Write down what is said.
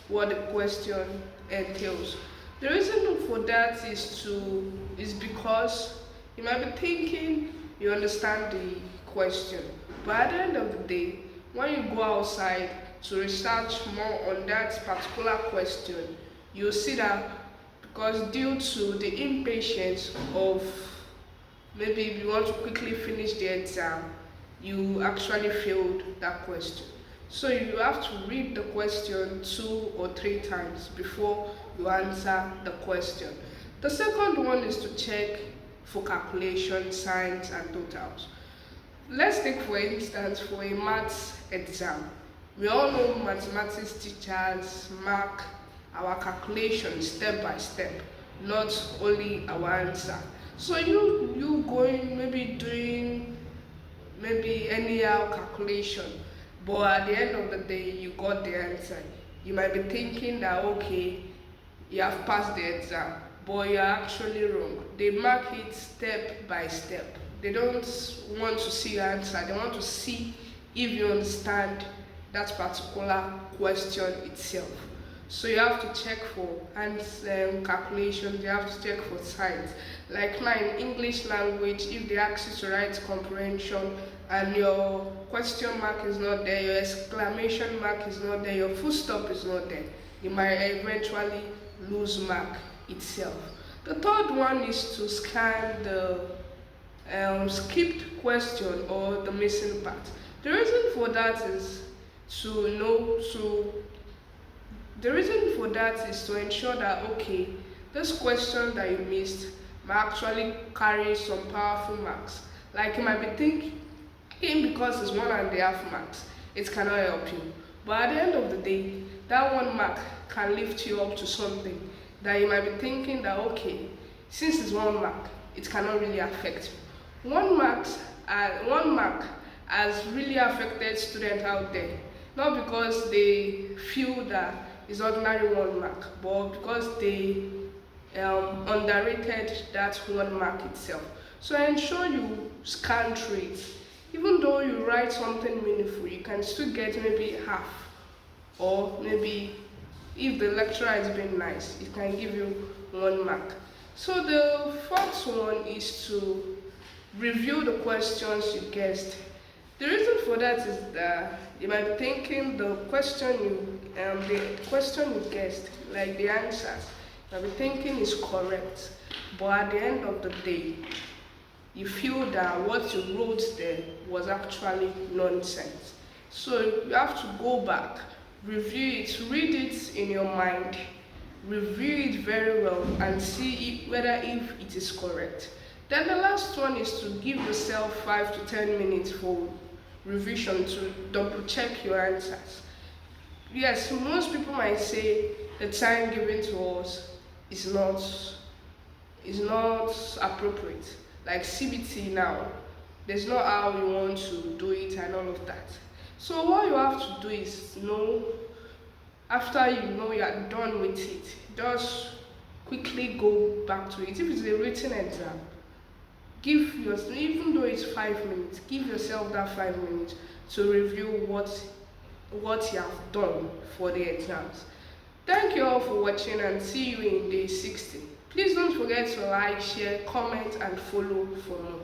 what the question entails. The reason for that is because you might be thinking you understand the question, but at the end of the day, when you go outside to research more on that particular question, you'll see that because due to the impatience of maybe if you want to quickly finish the exam, you actually failed that question. So you have to read the question 2 or 3 times before you answer the question. The second one is to check for calculation, signs, and totals. Let's take for instance for a maths exam. We all know mathematics teachers mark our calculations step by step, not only our answer. So you going maybe doing maybe anyhow calculation, but at the end of the day you got the answer. You might be thinking that okay, you have passed the exam, but you're actually wrong. They mark it step by step. They don't want to see your answer, they want to see if you understand that particular question itself. So you have to check for calculations, you have to check for signs. Like now in English language, if they ask you to write comprehension and your question mark is not there, your exclamation mark is not there, your full stop is not there, you might eventually lose mark itself. The third one is to scan the skipped question or the missing part. The reason for that is to know to the reason for that is to ensure that okay, this question that you missed might actually carry some powerful marks. Like you might be thinking because it's 1.5 marks, it cannot help you. But at the end of the day, that 1 mark can lift you up to something that you might be thinking that okay, since it's 1 mark, it cannot really affect you. 1 mark has really affected students out there, not because they feel that it's ordinary 1 mark, but because they underrated that 1 mark itself. So ensure you scan through it. Even though you write something meaningful, you can still get maybe half, or maybe if the lecturer has been nice, it can give you 1 mark. So the fourth one is to review the questions you guessed. The reason for that is that you might be thinking the question you guessed, like the answers, you might be thinking is correct, but at the end of the day, you feel that what you wrote there was actually nonsense. So you have to go back, review it, read it in your mind, review it very well, and see whether if it is correct. Then the last one is to give yourself 5 to 10 minutes for revision to double check your answers. Yes, most people might say the time given to us is not appropriate. Like CBT now, there's not how you want to do it and all of that. So what you have to do is know after you know you are done with it, just quickly go back to it. If it's a written exam, give yourself, even though it's 5 minutes, give yourself that 5 minutes to review what you have done for the exams. Thank you all for watching and see you in day 60. Please don't forget to like, share, comment and follow for more.